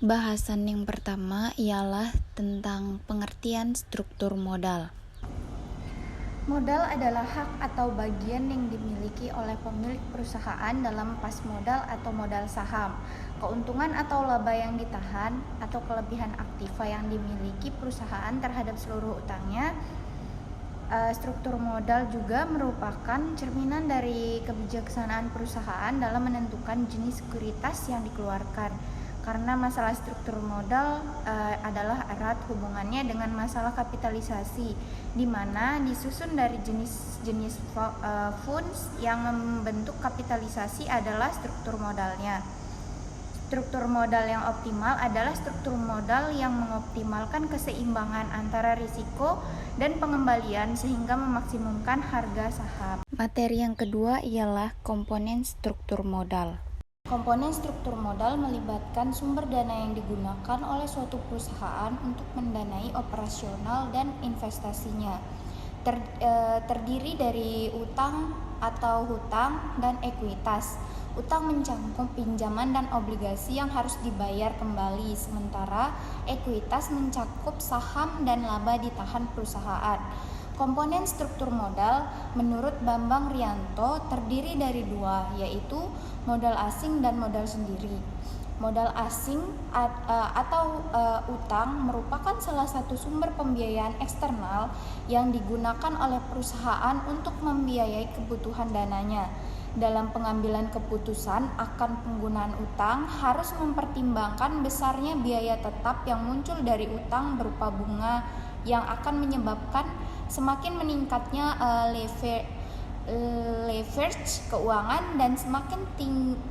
Bahasan yang pertama ialah tentang pengertian struktur modal. Modal adalah hak atau bagian yang dimiliki oleh pemilik perusahaan dalam pas modal atau modal saham, keuntungan atau laba yang ditahan, atau kelebihan aktiva yang dimiliki perusahaan terhadap seluruh utangnya. Struktur modal juga merupakan cerminan dari kebijaksanaan perusahaan dalam menentukan jenis sekuritas yang dikeluarkan. Karena masalah struktur modal adalah erat hubungannya dengan masalah kapitalisasi, di mana disusun dari jenis-jenis funds yang membentuk kapitalisasi adalah struktur modalnya. Struktur modal yang optimal adalah struktur modal yang mengoptimalkan keseimbangan antara risiko dan pengembalian sehingga memaksimumkan harga saham. Materi yang kedua ialah komponen struktur modal. Komponen struktur modal melibatkan sumber dana yang digunakan oleh suatu perusahaan untuk mendanai operasional dan investasinya. Terdiri dari utang atau hutang dan ekuitas. Utang mencakup pinjaman dan obligasi yang harus dibayar kembali, sementara ekuitas mencakup saham dan laba ditahan perusahaan. Komponen struktur modal menurut Bambang Rianto terdiri dari dua, yaitu modal asing dan modal sendiri. Modal asing atau utang merupakan salah satu sumber pembiayaan eksternal yang digunakan oleh perusahaan untuk membiayai kebutuhan dananya. Dalam pengambilan keputusan akan penggunaan utang harus mempertimbangkan besarnya biaya tetap yang muncul dari utang berupa bunga yang akan menyebabkan semakin meningkatnya leverage keuangan dan semakin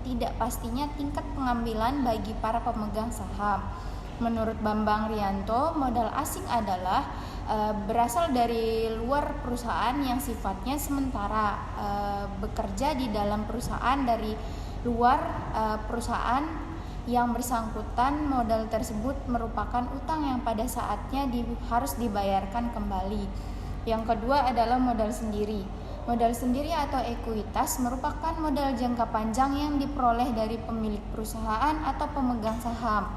tidak pastinya tingkat pengambilan bagi para pemegang saham. Menurut Bambang Rianto, modal asing adalah berasal dari luar perusahaan yang sifatnya sementara, bekerja di dalam perusahaan dari luar perusahaan yang bersangkutan. Modal tersebut merupakan utang yang pada saatnya harus dibayarkan kembali. Yang kedua adalah modal sendiri. Modal sendiri atau ekuitas merupakan modal jangka panjang yang diperoleh dari pemilik perusahaan atau pemegang saham.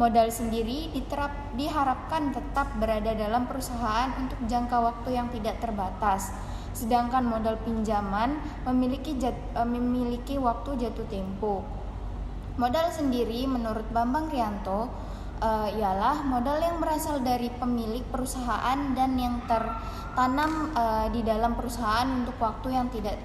Modal sendiri diharapkan tetap berada dalam perusahaan untuk jangka waktu yang tidak terbatas. Sedangkan modal pinjaman memiliki waktu jatuh tempo. Modal sendiri menurut Bambang Rianto ialah modal yang berasal dari pemilik perusahaan dan yang tertanam di dalam perusahaan untuk waktu yang tidak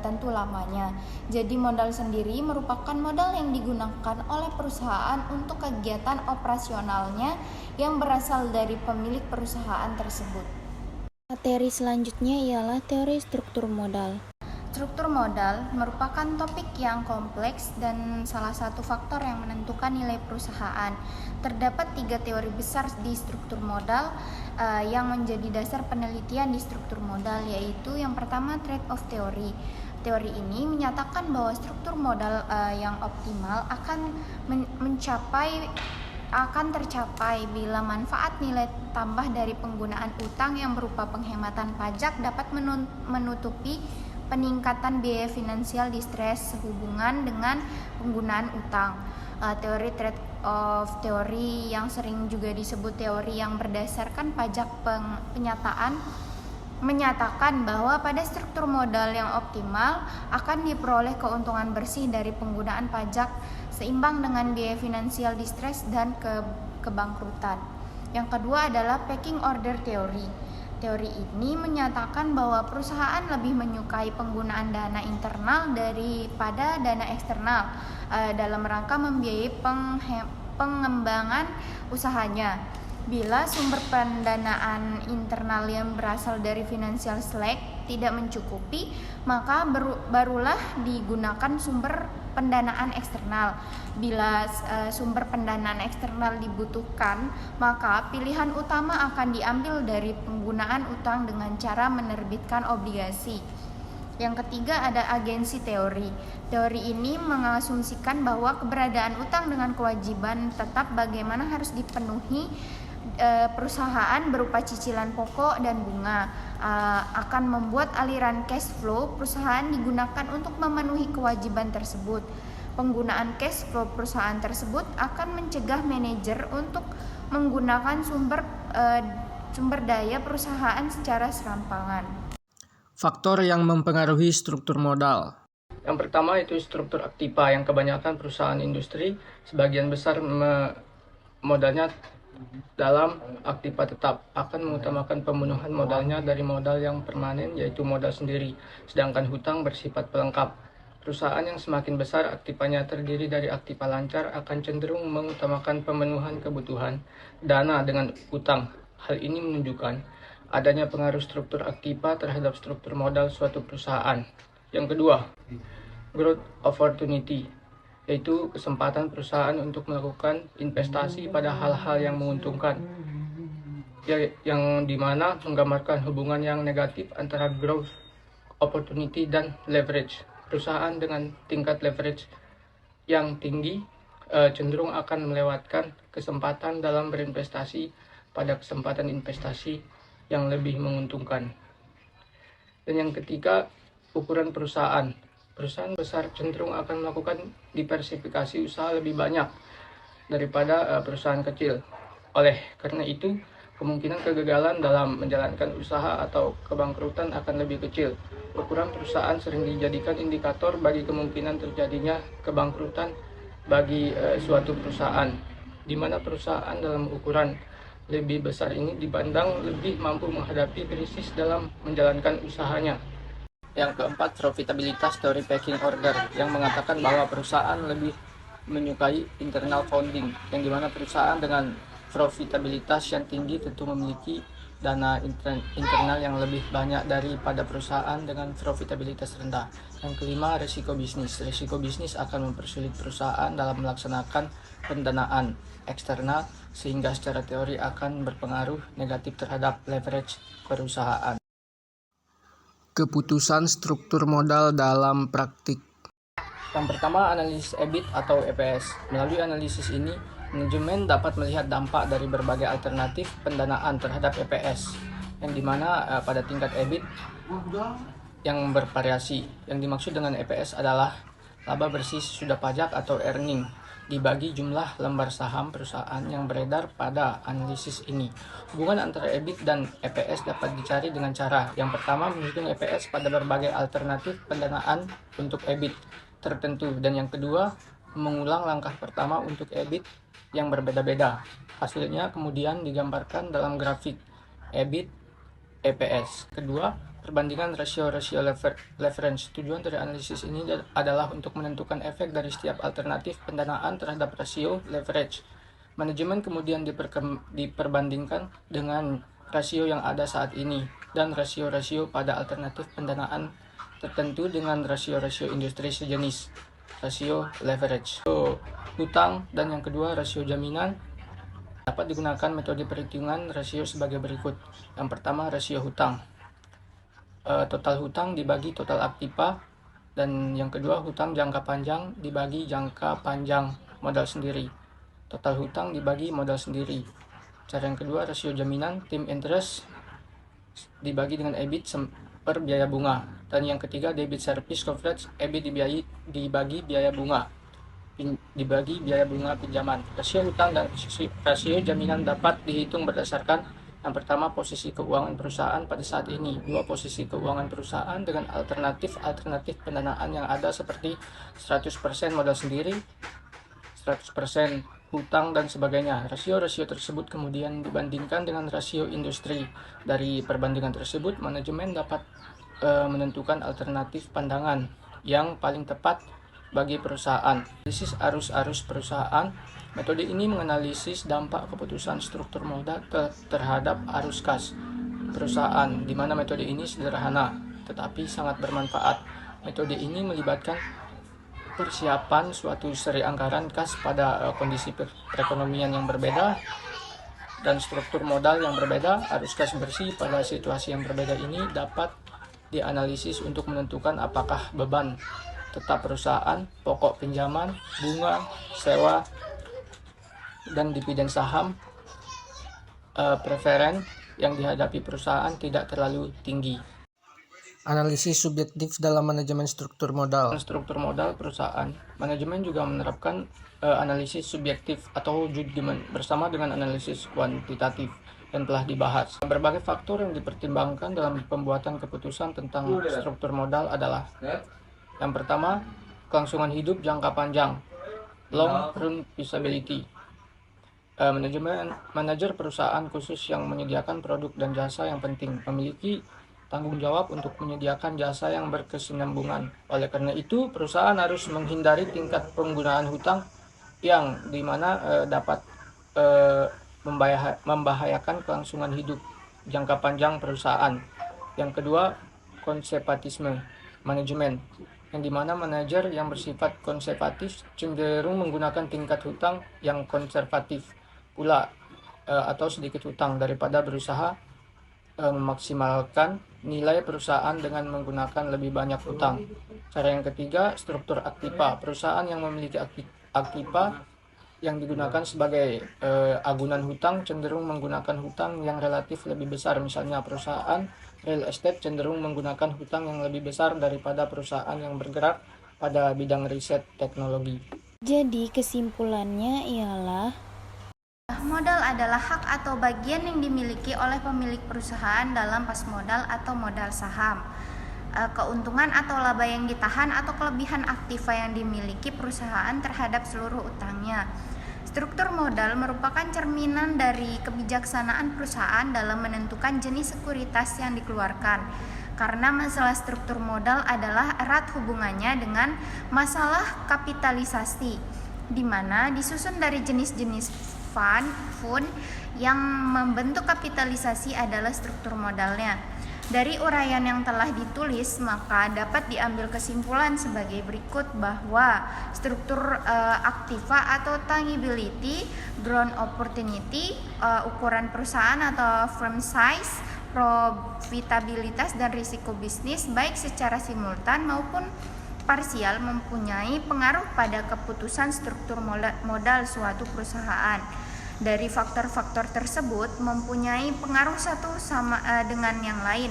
tentu lamanya. Jadi modal sendiri merupakan modal yang digunakan oleh perusahaan untuk kegiatan operasionalnya yang berasal dari pemilik perusahaan tersebut. Materi selanjutnya ialah teori struktur modal. Struktur modal merupakan topik yang kompleks dan salah satu faktor yang menentukan nilai perusahaan. Terdapat 3 teori besar di struktur modal yang menjadi dasar penelitian di struktur modal, yaitu yang pertama trade-off teori. Teori ini menyatakan bahwa struktur modal yang optimal akan tercapai bila manfaat nilai tambah dari penggunaan utang yang berupa penghematan pajak dapat menutupi peningkatan biaya finansial distress sehubungan dengan penggunaan utang. Teori trade-off teori yang sering juga disebut teori yang berdasarkan pajak penyataan menyatakan bahwa pada struktur modal yang optimal akan diperoleh keuntungan bersih dari penggunaan pajak seimbang dengan biaya finansial distress dan kebangkrutan. Yang kedua adalah pecking order teori. Teori ini menyatakan bahwa perusahaan lebih menyukai penggunaan dana internal daripada dana eksternal dalam rangka membiayai pengembangan usahanya. Bila sumber pendanaan internal yang berasal dari financial slack tidak mencukupi, maka barulah digunakan sumber pendanaan eksternal. Bila sumber pendanaan eksternal dibutuhkan, maka pilihan utama akan diambil dari penggunaan utang dengan cara menerbitkan obligasi. Yang ketiga ada agensi teori. Teori ini mengasumsikan bahwa keberadaan utang dengan kewajiban tetap bagaimana harus dipenuhi perusahaan berupa cicilan pokok dan bunga akan membuat aliran cash flow perusahaan digunakan untuk memenuhi kewajiban tersebut. Penggunaan cash flow perusahaan tersebut akan mencegah manajer untuk menggunakan sumber daya perusahaan secara serampangan. Faktor yang mempengaruhi struktur modal. Yang pertama itu struktur aktiva, yang kebanyakan perusahaan industri sebagian besar modalnya dalam aktiva tetap akan mengutamakan pemenuhan modalnya dari modal yang permanen, yaitu modal sendiri, sedangkan hutang bersifat pelengkap. Perusahaan yang semakin besar aktivanya terdiri dari aktiva lancar akan cenderung mengutamakan pemenuhan kebutuhan dana dengan utang. Hal ini menunjukkan adanya pengaruh struktur aktiva terhadap struktur modal suatu perusahaan. Yang kedua, growth opportunity, yaitu kesempatan perusahaan untuk melakukan investasi pada hal-hal yang menguntungkan, yang dimana menggambarkan hubungan yang negatif antara growth opportunity dan leverage. Perusahaan dengan tingkat leverage yang tinggi cenderung akan melewatkan kesempatan dalam berinvestasi pada kesempatan investasi yang lebih menguntungkan. Dan yang ketiga, ukuran perusahaan. Perusahaan besar cenderung akan melakukan diversifikasi usaha lebih banyak daripada perusahaan kecil. Oleh karena itu, kemungkinan kegagalan dalam menjalankan usaha atau kebangkrutan akan lebih kecil. Ukuran perusahaan sering dijadikan indikator bagi kemungkinan terjadinya kebangkrutan bagi suatu perusahaan, di mana perusahaan dalam ukuran lebih besar ini dipandang lebih mampu menghadapi krisis dalam menjalankan usahanya. Yang keempat, profitabilitas teori pecking order, yang mengatakan bahwa perusahaan lebih menyukai internal founding, yang dimana perusahaan dengan profitabilitas yang tinggi tentu memiliki dana internal yang lebih banyak daripada perusahaan dengan profitabilitas rendah. Yang kelima, risiko bisnis. Risiko bisnis akan mempersulit perusahaan dalam melaksanakan pendanaan eksternal, sehingga secara teori akan berpengaruh negatif terhadap leverage perusahaan. Keputusan struktur modal dalam praktik. Yang pertama, analisis EBIT atau EPS. Melalui analisis ini, manajemen dapat melihat dampak dari berbagai alternatif pendanaan terhadap EPS, yang dimana pada tingkat EBIT yang bervariasi. Yang dimaksud dengan EPS adalah laba bersih sesudah pajak atau earning dibagi jumlah lembar saham perusahaan yang beredar pada analisis ini. Hubungan antara EBIT dan EPS dapat dicari dengan cara yang pertama, menghitung EPS pada berbagai alternatif pendanaan untuk EBIT tertentu, dan yang kedua, mengulang langkah pertama untuk EBIT yang berbeda-beda. Hasilnya kemudian digambarkan dalam grafik EBIT EPS. Kedua, perbandingan rasio-rasio leverage. Tujuan dari analisis ini adalah untuk menentukan efek dari setiap alternatif pendanaan terhadap rasio leverage. Manajemen kemudian diperbandingkan dengan rasio yang ada saat ini dan rasio-rasio pada alternatif pendanaan tertentu dengan rasio-rasio industri sejenis, rasio leverage. Hutang, dan yang kedua rasio jaminan. Dapat digunakan metode perhitungan rasio sebagai berikut. Yang pertama, rasio hutang. Total hutang dibagi total aktiva, dan yang kedua, hutang jangka panjang dibagi jangka panjang modal sendiri. Total hutang dibagi modal sendiri. Cara yang kedua, rasio jaminan, tim interest dibagi dengan EBIT per biaya bunga. Dan yang ketiga, debit service coverage, EBIT dibagi biaya bunga dibagi biaya bunga pinjaman. Rasio hutang dan rasio jaminan dapat dihitung berdasarkan yang pertama, posisi keuangan perusahaan pada saat ini. Dua, posisi keuangan perusahaan dengan alternatif pendanaan yang ada seperti 100% modal sendiri, 100% hutang, dan sebagainya. Rasio-rasio tersebut kemudian dibandingkan dengan rasio industri. Dari perbandingan tersebut, manajemen dapat menentukan alternatif pandangan yang paling tepat bagi perusahaan. Analisis arus-arus perusahaan. Metode ini menganalisis dampak keputusan struktur modal terhadap arus kas perusahaan, di mana metode ini sederhana tetapi sangat bermanfaat. Metode ini melibatkan persiapan suatu seri anggaran kas pada kondisi perekonomian yang berbeda dan struktur modal yang berbeda. Arus kas bersih pada situasi yang berbeda ini dapat dianalisis untuk menentukan apakah beban tetap perusahaan, pokok pinjaman, bunga, sewa, dan dividen saham preferen yang dihadapi perusahaan tidak terlalu tinggi. Analisis subjektif dalam manajemen struktur modal. Struktur modal perusahaan. Manajemen juga menerapkan analisis subjektif atau judgment bersama dengan analisis kuantitatif yang telah dibahas. Berbagai faktor yang dipertimbangkan dalam pembuatan keputusan tentang struktur modal adalah: yang pertama, kelangsungan hidup jangka panjang, long run feasibility. Manajer perusahaan khusus yang menyediakan produk dan jasa yang penting memiliki tanggung jawab untuk menyediakan jasa yang berkesinambungan. Oleh karena itu, perusahaan harus menghindari tingkat penggunaan hutang yang dimana dapat membahayakan kelangsungan hidup jangka panjang perusahaan. Yang kedua, konservatisme manajemen, yang dimana manajer yang bersifat konservatif cenderung menggunakan tingkat hutang yang konservatif pula atau sedikit hutang daripada berusaha memaksimalkan nilai perusahaan dengan menggunakan lebih banyak hutang. Cara yang ketiga, struktur aktiva. Perusahaan yang memiliki aktiva yang digunakan sebagai agunan hutang cenderung menggunakan hutang yang relatif lebih besar. Misalnya perusahaan real estate cenderung menggunakan hutang yang lebih besar daripada perusahaan yang bergerak pada bidang riset teknologi. Jadi kesimpulannya ialah modal adalah hak atau bagian yang dimiliki oleh pemilik perusahaan dalam pas modal atau modal saham. Keuntungan atau laba yang ditahan atau kelebihan aktiva yang dimiliki perusahaan terhadap seluruh utangnya. Struktur modal merupakan cerminan dari kebijaksanaan perusahaan dalam menentukan jenis sekuritas yang dikeluarkan. Karena masalah struktur modal adalah erat hubungannya dengan masalah kapitalisasi, di mana disusun dari jenis-jenis fund yang membentuk kapitalisasi adalah struktur modalnya. Dari uraian yang telah ditulis, maka dapat diambil kesimpulan sebagai berikut bahwa struktur aktiva atau tangibility, growth opportunity, ukuran perusahaan atau firm size, profitabilitas dan risiko bisnis baik secara simultan maupun parsial mempunyai pengaruh pada keputusan struktur modal suatu perusahaan. Dari faktor-faktor tersebut mempunyai pengaruh satu sama dengan yang lain,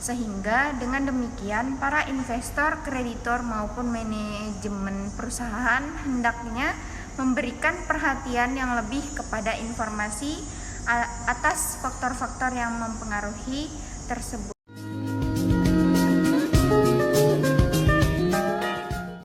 sehingga dengan demikian para investor, kreditor maupun manajemen perusahaan hendaknya memberikan perhatian yang lebih kepada informasi atas faktor-faktor yang mempengaruhi tersebut.